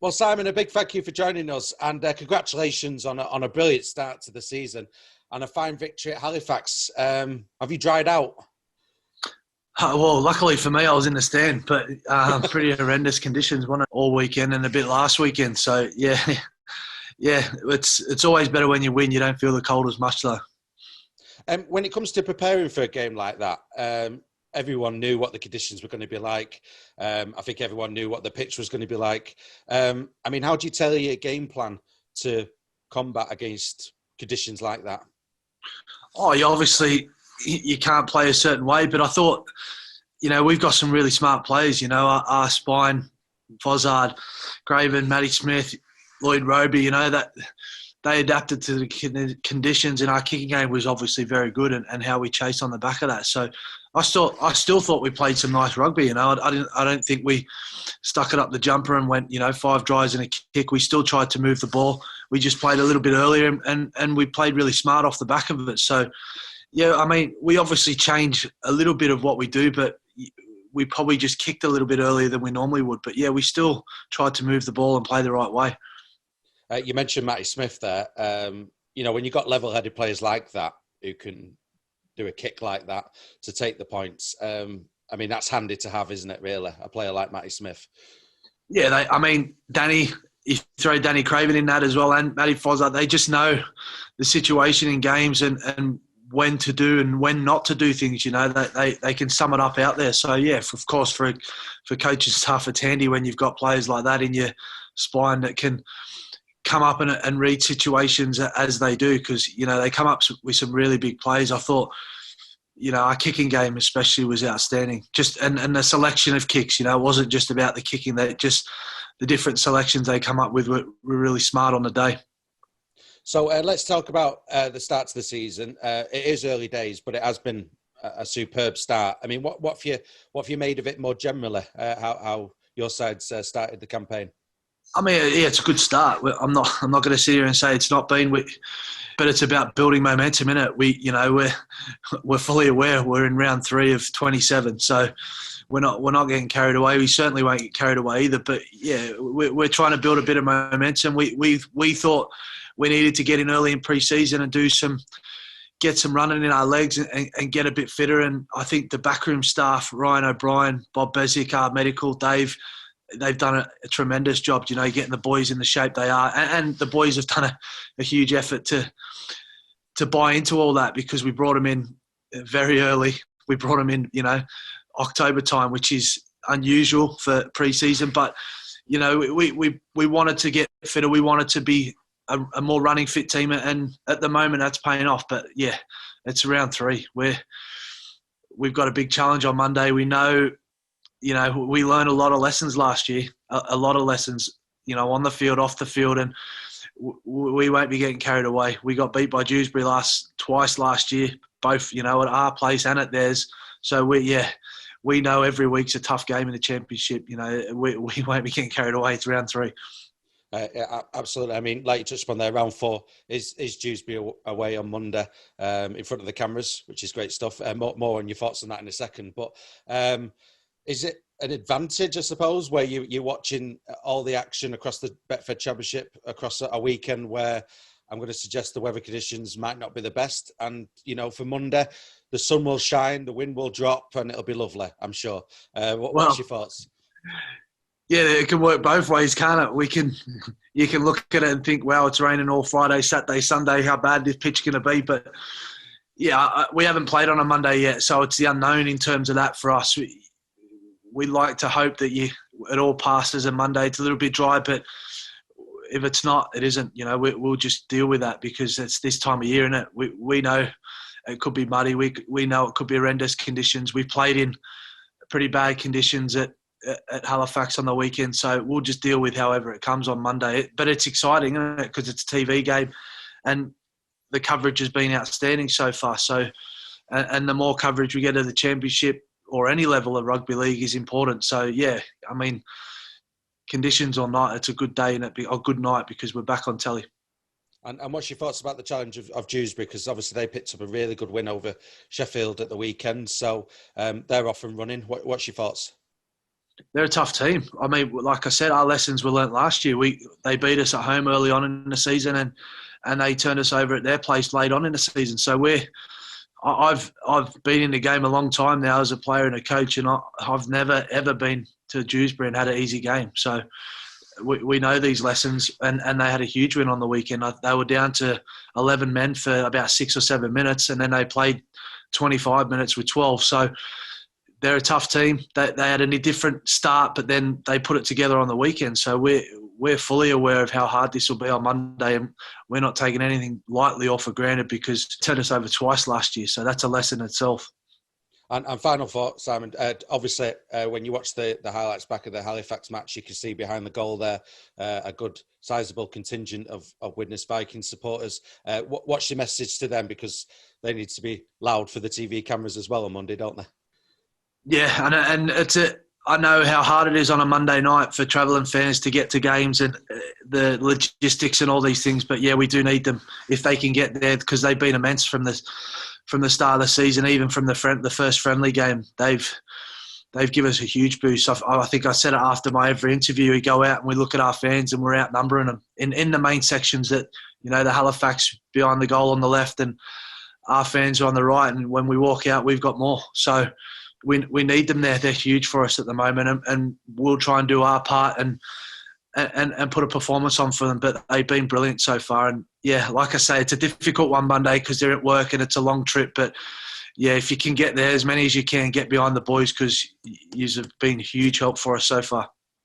Well, Simon, a big thank you for joining us, and congratulations on a brilliant start to the season and a fine victory at Halifax. Have you dried out? Well, luckily for me, I was in the stand, but pretty horrendous conditions, wasn't it, all weekend and a bit last weekend. So yeah, yeah, it's always better when you win. You don't feel the cold as much though. When it comes to preparing for a game like that, everyone knew what the conditions were going to be like. I think everyone knew what the pitch was going to be like. How do you tailor your game plan to combat against conditions like that? Oh, you can't play a certain way, but I thought, we've got some really smart players. Our spine, Fozzard, Craven, Matty Smith, Lloyd Roby. That they adapted to the conditions, and our kicking game was obviously very good, and how we chased on the back of that. So I still thought we played some nice rugby. I don't think we stuck it up the jumper and went 5 tries and a kick. We still tried to move the ball. We just played a little bit earlier, and we played really smart off the back of it. So yeah, we obviously change a little bit of what we do, but we probably just kicked a little bit earlier than we normally would. But yeah, we still tried to move the ball and play the right way. You mentioned Matty Smith there. When you've got level-headed players like that who can do a kick like that to take the points, that's handy to have, isn't it, really? A player like Matty Smith. Yeah, Danny, you throw Danny Craven in that as well, and Matty Fozzard, they just know the situation in games and when to do and when not to do things. They can sum it up out there. So yeah, of course, for coaching staff, it's handy when you've got players like that in your spine that can come up and read situations as they do, because they come up with some really big plays. I thought our kicking game especially was outstanding. And the selection of kicks, it wasn't just about the kicking. The different selections they come up with were really smart on the day. So let's talk about the start to the season. It is early days, but it has been a superb start. What have you made of it more generally? How your side's started the campaign? It's a good start. I'm not going to sit here and say it's not been, but it's about building momentum in it. We're fully aware we're in round 3 of 27, so we're not getting carried away. We certainly won't get carried away either. But yeah, we're trying to build a bit of momentum. We thought we needed to get in early in pre-season and get some running in our legs and get a bit fitter. And I think the backroom staff, Ryan O'Brien, Bob Bezic, our medical, they've done a tremendous job, getting the boys in the shape they are. And the boys have done a huge effort to buy into all that, because we brought them in very early. We brought them in, October time, which is unusual for pre-season. But, we wanted to get fitter. We wanted to be a more running fit team. And at the moment, that's paying off. But, yeah, it's round 3. We've got a big challenge on Monday. We know – we learned a lot of lessons last year, a lot of lessons, on the field, off the field, and we won't be getting carried away. We got beat by Dewsbury twice last year, both, at our place and at theirs. So we know every week's a tough game in the championship. We won't be getting carried away. It's round 3. Yeah, absolutely. Like you touched upon there, round 4 is Dewsbury away on Monday in front of the cameras, which is great stuff. More on your thoughts on that in a second. But is it an advantage, I suppose, where you're watching all the action across the Betfred Championship across a weekend where I'm going to suggest the weather conditions might not be the best? And, for Monday, the sun will shine, the wind will drop, and it'll be lovely, I'm sure. What's your thoughts? Yeah, it can work both ways, can't it? You can look at it and think, wow, it's raining all Friday, Saturday, Sunday, how bad this pitch going to be? But, yeah, we haven't played on a Monday yet, so it's the unknown in terms of that for us. We like to hope that it all passes on Monday. It's a little bit dry, but if it's not, it isn't. We'll just deal with that, because it's this time of year, isn't it? We know it could be muddy. We know it could be horrendous conditions. We've played in pretty bad conditions at Halifax on the weekend, so we'll just deal with however it comes on Monday. But it's exciting, isn't it? Because it's a TV game, and the coverage has been outstanding so far. So, and the more coverage we get of the championship, or any level of rugby league, is important. So, yeah, conditions or not, it's a good day and a good night, because we're back on telly. And what's your thoughts about the challenge of Dewsbury? Because obviously they picked up a really good win over Sheffield at the weekend. So they're off and running. What's your thoughts? They're a tough team. I mean, like I said, our lessons were learnt last year. They beat us at home early on in the season, and they turned us over at their place late on in the season. So I've been in the game a long time now as a player and a coach, and I've never ever been to Dewsbury and had an easy game. So we know these lessons, and they had a huge win on the weekend. They were down to 11 men for about 6 or 7 minutes, and then they played 25 minutes with 12. So they're a tough team. They had a different start, but then they put it together on the weekend. So we're fully aware of how hard this will be on Monday, and we're not taking anything lightly or for granted because it turned us over twice last year. So that's a lesson itself. And final thought, Simon. Obviously, when you watch the highlights back of the Halifax match, you can see behind the goal there a good, sizable contingent of Widnes Vikings supporters. What's your message to them? Because they need to be loud for the TV cameras as well on Monday, don't they? Yeah, and I know how hard it is on a Monday night for travelling fans to get to games and the logistics and all these things. But yeah, we do need them if they can get there, because they've been immense from the start of the season, even from the first friendly game. They've given us a huge boost. I think I said it after my every interview. We go out and we look at our fans and we're outnumbering them in the main sections. That the Halifax behind the goal on the left and our fans are on the right. And when we walk out, we've got more. So we need them there. They're huge for us at the moment, and we'll try and do our part and put a performance on for them. But they've been brilliant so far. And yeah, like I say, it's a difficult one Monday because they're at work and it's a long trip. But yeah, if you can get there, as many as you can, get behind the boys, because you've been a huge help for us so far.